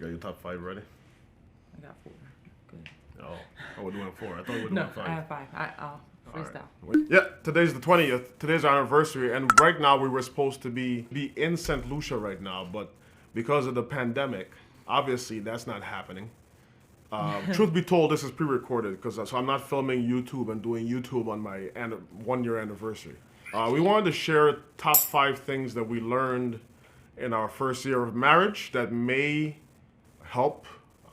got your top 5 ready? I got 4. Good. Oh, we're doing 4. I thought we were doing 5. I have 5. I'll freestyle. Right. Yeah, today's the 20th. Today's our anniversary, and right now we were supposed to be in St. Lucia right now, but because of the pandemic, obviously that's not happening. Truth be told, this is pre-recorded so I'm not filming YouTube and doing YouTube on my 1-year anniversary. We wanted to share top 5 things that we learned in our first year of marriage that may help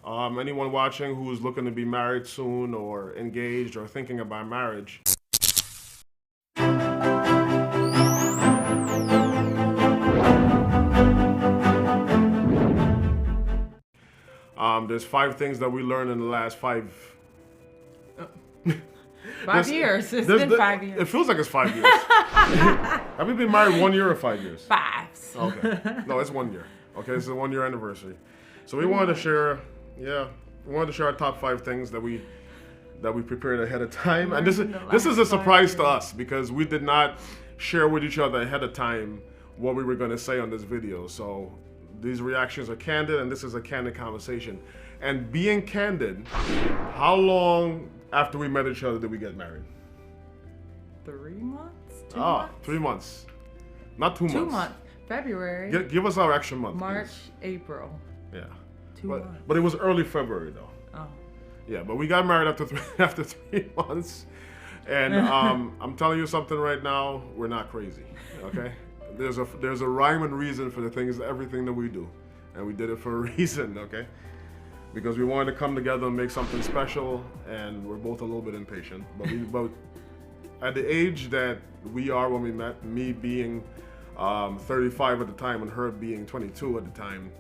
anyone watching who's looking to be married soon or engaged or thinking about marriage. There's 5 things that we learned in the last 5 years. It's been 5 years. It feels like it's 5 years. Have you been married 1 year or 5 years? 5. Okay. No, it's 1 year. Okay, it's a 1-year anniversary. So we wanted to share, our top 5 things that we prepared ahead of time. And this is a surprise to us because we did not share with each other ahead of time what we were going to say on this video. So these reactions are candid, and this is a candid conversation. And being candid, how long after we met each other did we get married? 3 months? 2 months? 3 months. Not 2 months. 2 months. February. Give us our extra month. March, please. April. Yeah. 2 months. But it was early February though. Oh. Yeah, but we got married after 3 months. And I'm telling you something right now, we're not crazy. Okay? There's a rhyme and reason for everything that we do. And we did it for a reason, okay? Because we wanted to come together and make something special, and we're both a little bit impatient. But at the age that we are when we met, me being 35 at the time and her being 22 at the time,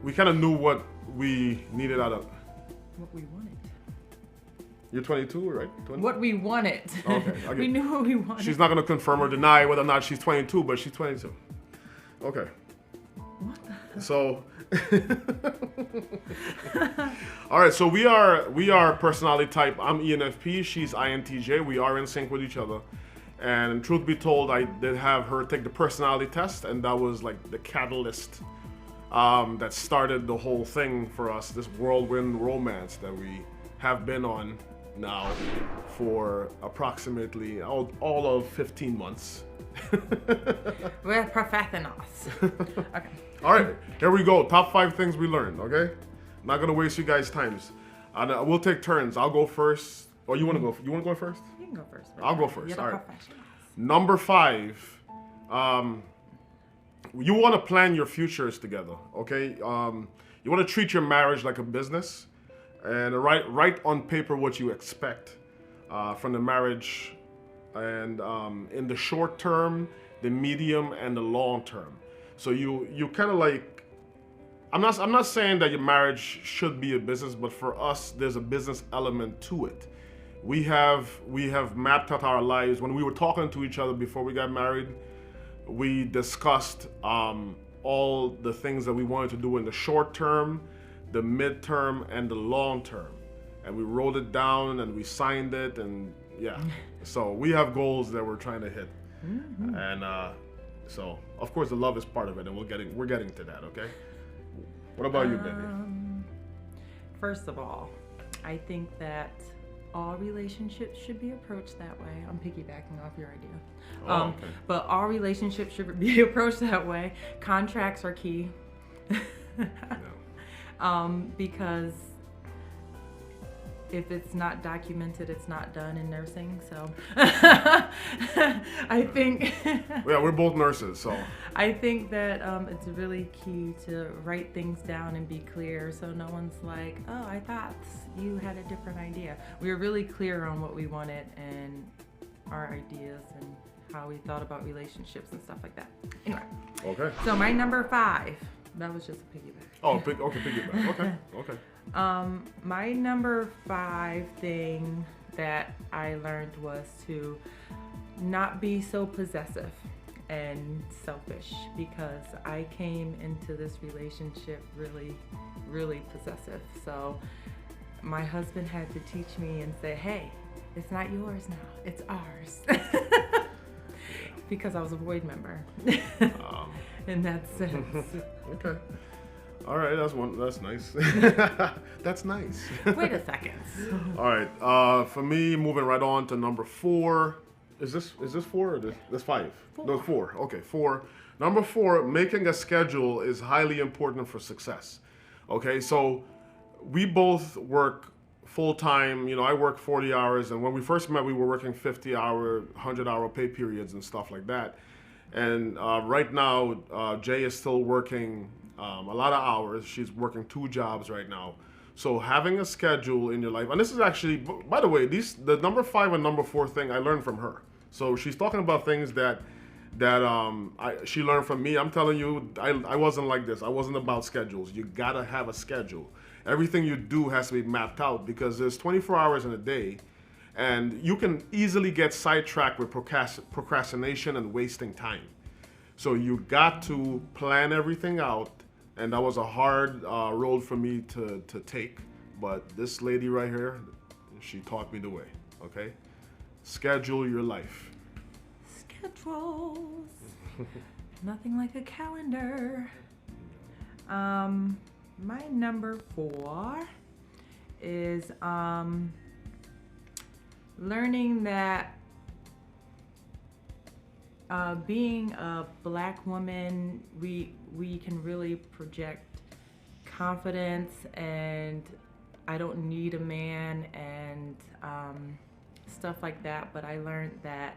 we kind of knew what we needed out of... What we wanted. You're 22, right? 20? What we wanted. Okay. We knew what we wanted. She's not going to confirm or deny whether or not she's 22, but she's 22. Okay. What? So... All right, so we are personality type. I'm ENFP, she's INTJ. We are in sync with each other. And truth be told, I did have her take the personality test, and that was like the catalyst that started the whole thing for us, this whirlwind romance that we have been on now for approximately all of 15 months. We're professionals. Okay. All right, here we go. Top 5 things we learned, okay? Not going to waste you guys' times. We'll take turns. I'll go first. Or you want to go? You want to go first? You can go first. I'll go first. You're All the right. professionals. Number 5. You want to plan your futures together, okay? You want to treat your marriage like a business, and write on paper what you expect from the marriage, and in the short term, the medium, and the long term. So you kind of like, I'm not saying that your marriage should be a business, but for us, there's a business element to it. We have mapped out our lives. When we were talking to each other before we got married, we discussed all the things that we wanted to do in the short term, the midterm, and the long term. And we wrote it down and we signed it, and yeah. So we have goals that we're trying to hit. Mm-hmm. And so of course the love is part of it, and we're getting to that, okay? What about you, baby? First of all, I think that all relationships should be approached that way. I'm piggybacking off your idea. Okay. But all relationships should be approached that way. Contracts are key. Because if it's not documented, it's not done in nursing. So I think... Yeah, we're both nurses, so... I think that it's really key to write things down and be clear, so no one's like, oh, I thought you had a different idea. We were really clear on what we wanted and our ideas and how we thought about relationships and stuff like that. Anyway. Okay. So my number 5, that was just a piggyback. Oh, okay, piggyback. Okay. My number 5 thing that I learned was to not be so possessive and selfish, because I came into this relationship really, really possessive. So my husband had to teach me and say, hey, it's not yours now, it's ours. Because I was a void member in that sense. Okay. All right, that's nice. That's nice. Wait a second. All right, for me, moving right on to number 4. Is this 4 or this 5? No, 4. Okay, 4. Number 4, making a schedule is highly important for success. Okay, so we both work full time. You know, I work 40 hours, and when we first met, we were working 50-hour, 100-hour pay periods and stuff like that. And right now, Jay is still working a lot of hours. She's working 2 jobs right now. So having a schedule in your life, and this is actually, by the way, the number 5 and number 4 thing I learned from her. So she's talking about things that she learned from me. I'm telling you, I wasn't like this. I wasn't about schedules. You gotta have a schedule. Everything you do has to be mapped out because there's 24 hours in a day, and you can easily get sidetracked with procrastination and wasting time. So you got to plan everything out, and that was a hard road for me to take. But this lady right here, she taught me the way. Okay, schedule your life. Schedules. Nothing like a calendar. My number 4 is learning that being a Black woman, we can really project confidence, and I don't need a man and stuff like that. But I learned that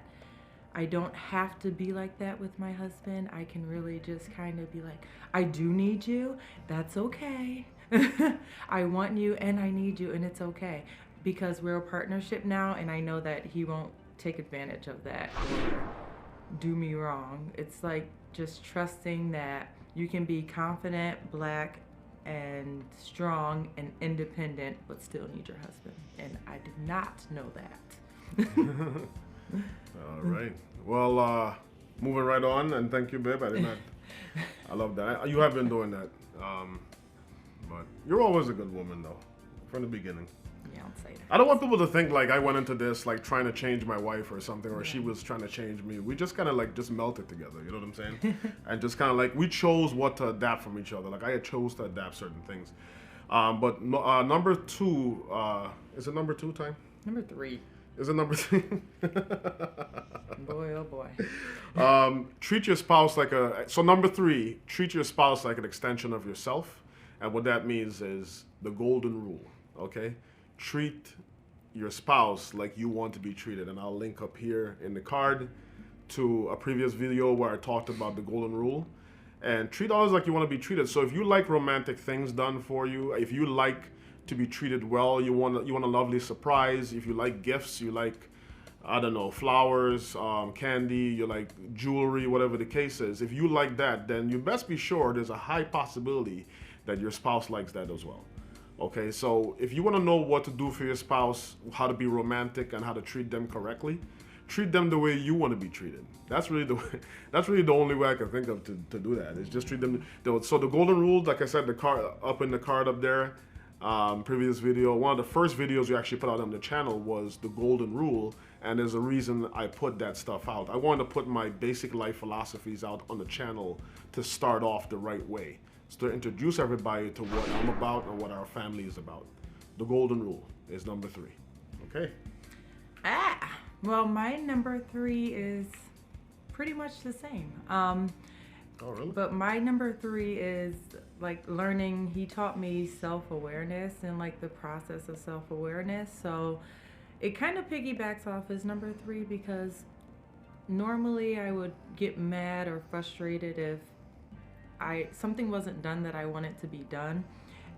I don't have to be like that with my husband. I can really just kind of be like, I do need you. That's okay. I want you and I need you, and it's okay. Because we're a partnership now, and I know that he won't take advantage of that or do me wrong. It's like just trusting that you can be confident, Black, and strong and independent, but still need your husband. And I did not know that. All right. Well, moving right on, and thank you, babe. I love that. You have been doing that. But you're always a good woman, though, from the beginning. Yeah, I'll say that. I don't want people to think like I went into this like trying to change my wife or something, or she was trying to change me. We just kind of like just melted together, you know what I'm saying? And just kind of like we chose what to adapt from each other. Like I chose to adapt certain things. But number 2, is it number 2 time? Number 3. Is it number 3? Boy, oh boy. Treat your spouse like so number 3, treat your spouse like an extension of yourself. And what that means is the golden rule, okay? Treat your spouse like you want to be treated. And I'll link up here in the card to a previous video where I talked about the golden rule. And treat others like you want to be treated. So if you like romantic things done for you, if you like to be treated well, you want a lovely surprise, if you like gifts, you like, I don't know, flowers, candy, you like jewelry, whatever the case is, if you like that, then you best be sure there's a high possibility that your spouse likes that as well. Okay, so if you want to know what to do for your spouse, how to be romantic and how to treat them correctly, treat them the way you want to be treated. That's really the only way I can think of to do that. Is just treat them. So the golden rule, like I said, the card up in the card up there. Previous video, one of the first videos we actually put out on the channel was the golden rule, and there's a reason I put that stuff out. I wanted to put my basic life philosophies out on the channel to start off the right way, so to introduce everybody to what I'm about and what our family is about. The golden rule is number 3. Okay. Well, my number 3 is pretty much the same. Oh, really? But my number 3 is like learning. He taught me self-awareness and like the process of self-awareness. So it kind of piggybacks off his number 3, because normally I would get mad or frustrated if something wasn't done that I wanted to be done.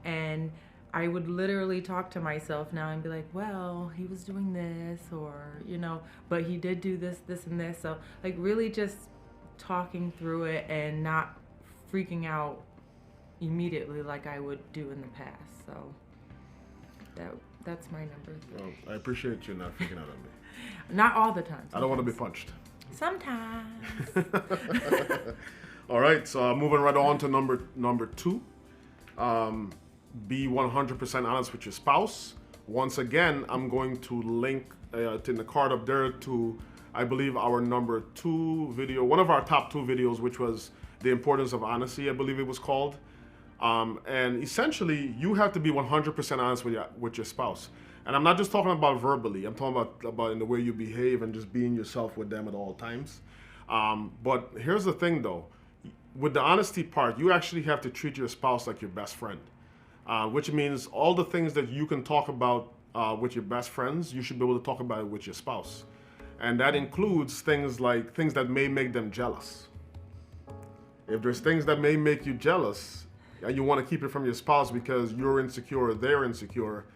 And I would literally talk to myself now and be like, well, he was doing this, or, you know, but he did do this, this, and this. So like really just talking through it and not freaking out immediately like I would do in the past. So that's my number 3. Well, I appreciate you not freaking out on me. Not all the time. Sometimes. I don't want to be punched. Sometimes. All right, so moving right on to number 2. Be 100% honest with your spouse. Once again, I'm going to link in the card up there to, I believe, our number 2 video, one of our top 2 videos, which was the importance of honesty, I believe it was called. And essentially, you have to be 100% honest with your spouse. And I'm not just talking about verbally. I'm talking about in the way you behave and just being yourself with them at all times. But here's the thing, though. With the honesty part, you actually have to treat your spouse like your best friend, which means all the things that you can talk about with your best friends, you should be able to talk about it with your spouse. And that includes things like things that may make them jealous. If there's things that may make you jealous, and you want to keep it from your spouse because you're insecure or they're insecure,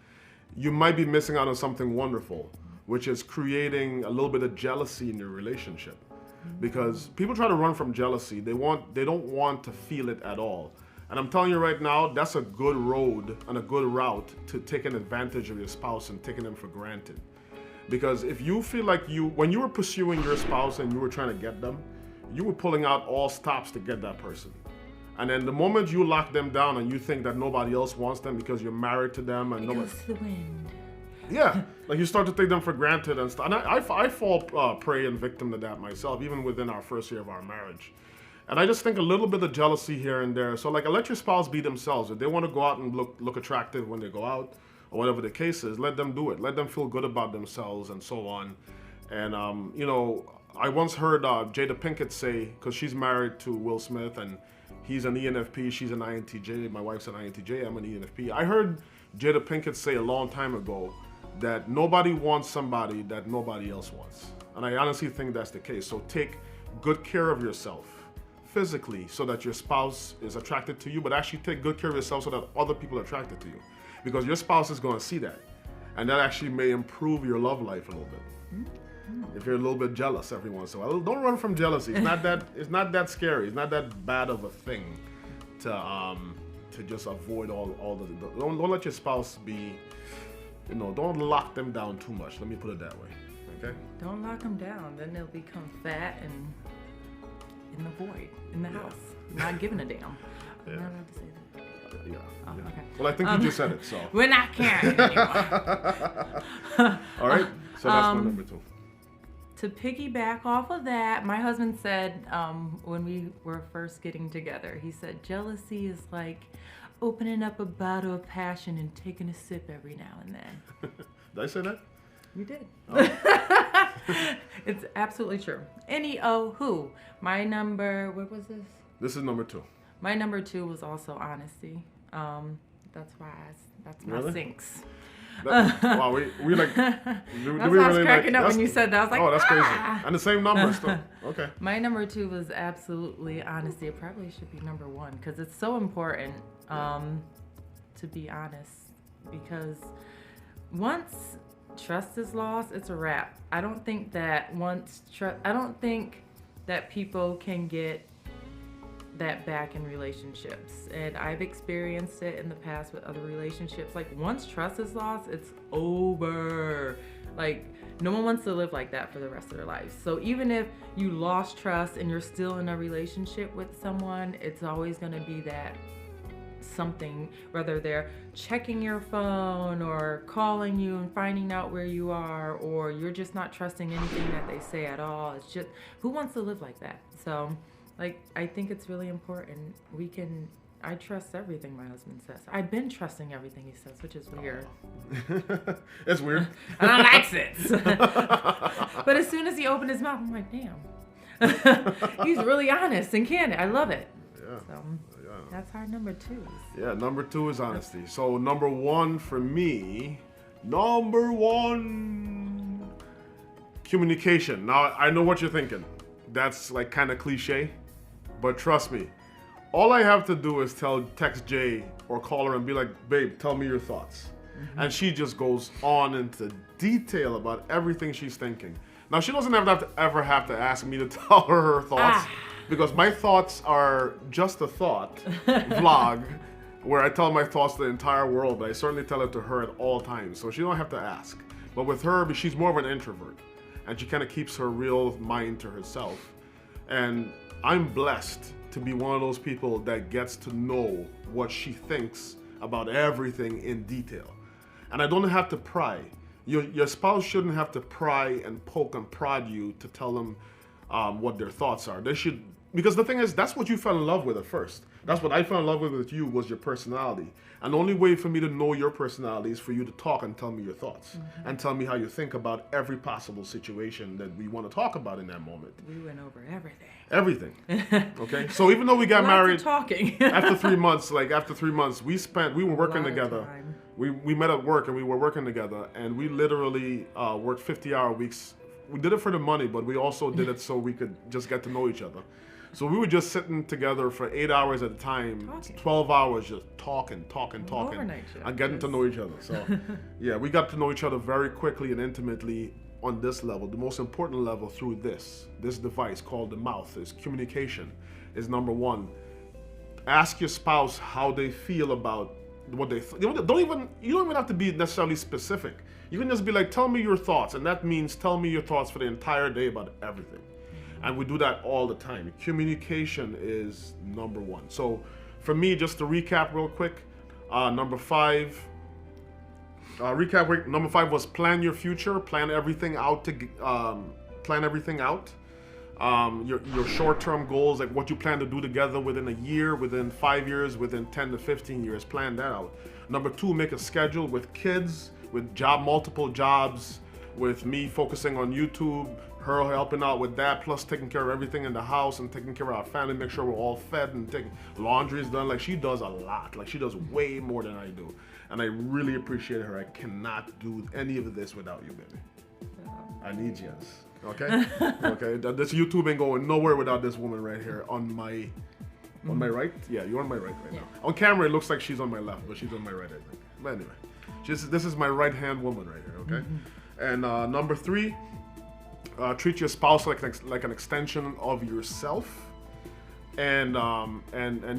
you might be missing out on something wonderful, which is creating a little bit of jealousy in your relationship. Because people try to run from jealousy. They don't want to feel it at all. And I'm telling you right now, that's a good road and a good route to taking advantage of your spouse and taking them for granted. Because if you feel like when you were pursuing your spouse and you were trying to get them, you were pulling out all stops to get that person. And then the moment you lock them down and you think that nobody else wants them because you're married to them and nobody... It goes to the wind. Yeah, like you start to take them for granted and stuff. And I fall prey and victim to that myself, even within our first year of our marriage. And I just think a little bit of jealousy here and there. So like, let your spouse be themselves. If they want to go out and look attractive when they go out, or whatever the case is, let them do it. Let them feel good about themselves and so on. And, I once heard Jada Pinkett say, because she's married to Will Smith and he's an ENFP, she's an INTJ, my wife's an INTJ, I'm an ENFP. I heard Jada Pinkett say a long time ago that nobody wants somebody that nobody else wants. And I honestly think that's the case. So take good care of yourself physically so that your spouse is attracted to you, but actually take good care of yourself so that other people are attracted to you. Because your spouse is going to see that. And that actually may improve your love life a little bit. If you're a little bit jealous every once in a while. Don't run from jealousy. It's not that scary. It's not that bad of a thing to just avoid all the don't let your spouse be, don't lock them down too much. Let me put it that way. Okay? Don't lock them down. Then they'll become fat and in the void, in the house. Not giving a damn. I'm not allowed to say that. Yeah. Oh, Yeah. okay. Well, I think you just said it, so. We're not caring anymore. All right. So that's my number 2. To piggyback off of that, my husband said when we were first getting together, he said, jealousy is like opening up a bottle of passion and taking a sip every now and then. Did I say that? You did. Oh. It's absolutely true. Who? My number, what was this? This is number 2. My number 2 was also honesty. That's my Really? sinks. Wow, we like. That's why I was cracking up when you said that. I was like, oh, that's crazy. ah! And the same number still. Okay. My number 2 was absolutely honesty. It probably should be number 1 because it's so important to be honest. Because once trust is lost, it's a wrap. I don't think that people can get that back in relationships, and I've experienced it in the past with other relationships. Like once trust is lost, it's over. Like no one wants to live like that for the rest of their life. So even if you lost trust and you're still in a relationship with someone, it's always going to be that something, whether they're checking your phone or calling you and finding out where you are, or you're just not trusting anything that they say at all. It's just, who wants to live like that? So like, I think it's really important. I trust everything my husband says. I've been trusting everything he says, which is weird. It's weird. And I likes it. But as soon as he opened his mouth, I'm like, damn. He's really honest and candid. I love it. Yeah. So that's our number 2. Yeah, number 2 is honesty. So number 1 for me, communication. Now, I know what you're thinking. That's like kind of cliche. But trust me, all I have to do is text Jay or call her and be like, babe, tell me your thoughts. Mm-hmm. And she just goes on into detail about everything she's thinking. Now, she doesn't ever have to ask me to tell her thoughts because my thoughts are just a thought vlog where I tell my thoughts to the entire world, but I certainly tell it to her at all times. So she don't have to ask. But with her, she's more of an introvert and she kind of keeps her real mind to herself. And I'm blessed to be one of those people that gets to know what she thinks about everything in detail. And I don't have to pry. Your spouse shouldn't have to pry and poke and prod you to tell them what their thoughts are. They should, because the thing is, that's what you fell in love with at first. That's what I fell in love with you, was your personality. And the only way for me to know your personality is for you to talk and tell me your thoughts and tell me how you think about every possible situation that we want to talk about in that moment. We went over everything. Everything. Okay. So even though we got Lots married, of talking. after 3 months, we were working lot of together. time. We met at work and we were working together, and we literally worked 50-hour weeks. We did it for the money, but we also did it so we could just get to know each other. So we were just sitting together for 8 hours at a time, Talking. 12 hours just talking, Overnight shift, and getting to know each other. So yeah, we got to know each other very quickly and intimately on this level. The most important level through this device called the mouth is communication. Is number one. Ask your spouse how they feel about what they you don't even have to be necessarily specific. You can just be like, tell me your thoughts, and that means tell me your thoughts for the entire day about everything. And we do that all the time. Communication is number one. So for me, just to recap real quick, number five was plan your future, plan everything out. Your short-term goals, like what you plan to do together within a year, within 5 years, within 10 to 15 years, plan that out. Number two, make a schedule with kids, with multiple jobs, with me focusing on YouTube, her helping out with that, plus taking care of everything in the house and taking care of our family, make sure we're all fed and taking laundry is done. Like, she does a lot. Like, she does way more than I do. And I really appreciate her. I cannot do any of this without you, baby. I need you. Okay? Okay. This YouTube ain't going nowhere without this woman right here on my right? Yeah, you're on my right now. On camera, it looks like she's on my left, but she's on my right, I think. But anyway, this is my right-hand woman right here, okay? And number three, treat your spouse like an extension of yourself, and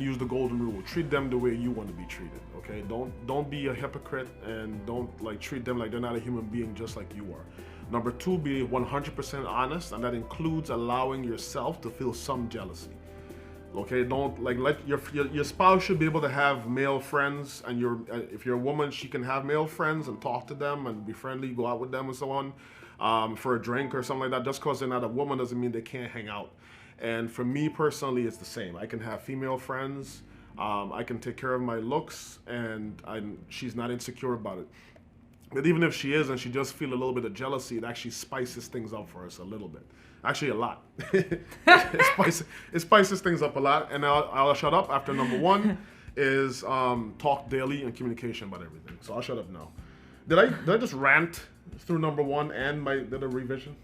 use the golden rule. Treat them the way you want to be treated. Okay, don't be a hypocrite, and don't treat them like they're not a human being just like you are. Number two, be 100% honest, and that includes allowing yourself to feel some jealousy. Okay, don't let your spouse should be able to have male friends, and if you're a woman, she can have male friends and talk to them and be friendly, go out with them and so on, for a drink or something like that. Just because they're not a woman doesn't mean they can't hang out. And for me personally, it's the same. I can have female friends. I can take care of my looks, and she's not insecure about it. But even if she is, and she just feel a little bit of jealousy, it actually spices things up for us a little bit. Actually, a lot. It spices things up a lot. And I'll shut up after number one is talk daily and communication about everything. So I'll shut up now. Did I just rant through number one and did a revision?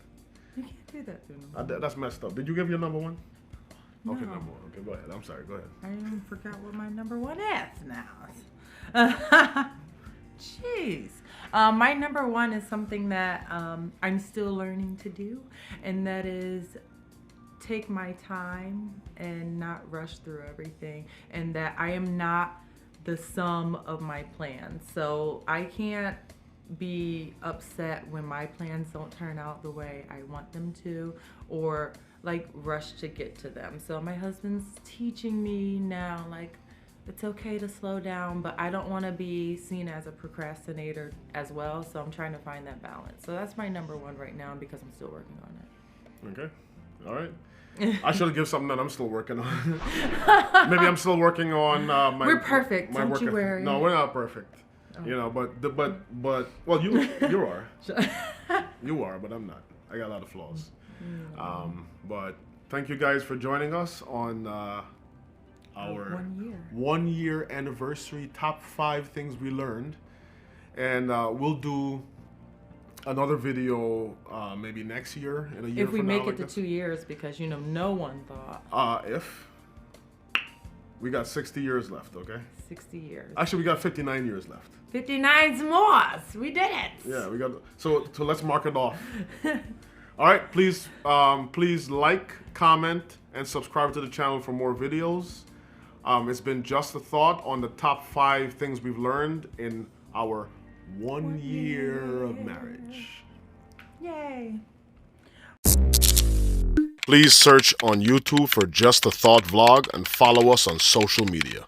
You can't do that through number one. That's messed up. Did you give your number one? No. Okay, number one. Okay, go ahead. I'm sorry. Go ahead. I even forgot what my number one is now. Jeez. My number one is something that I'm still learning to do, and that is take my time and not rush through everything, and that I am not the sum of my plans. So I can't be upset when my plans don't turn out the way I want them to, or rush to get to them. So my husband's teaching me now, it's okay to slow down, but I don't want to be seen as a procrastinator as well. So I'm trying to find that balance. So that's my number one right now, because I'm still working on it. Okay. All right. I should give something that I'm still working on. Maybe I'm still working on We're perfect. Don't you worry. No, we're not perfect. Oh. But well, you are. You are, but I'm not. I got a lot of flaws. But thank you guys for joining us on our 1 year anniversary top 5 things we learned, and we'll do another video maybe next year, in a year if we from make now, it to 2 years, because no one thought if we got 60 years left. Okay, 60 years. Actually, we got 59 years left. 59's more. We did it. Yeah, we got. So let's mark it off. All right, please like, comment, and subscribe to the channel for more videos. It's been Just a Thought on the top 5 things we've learned in our 1 year of marriage. Yay. Please search on YouTube for Just a Thought Vlog and follow us on social media.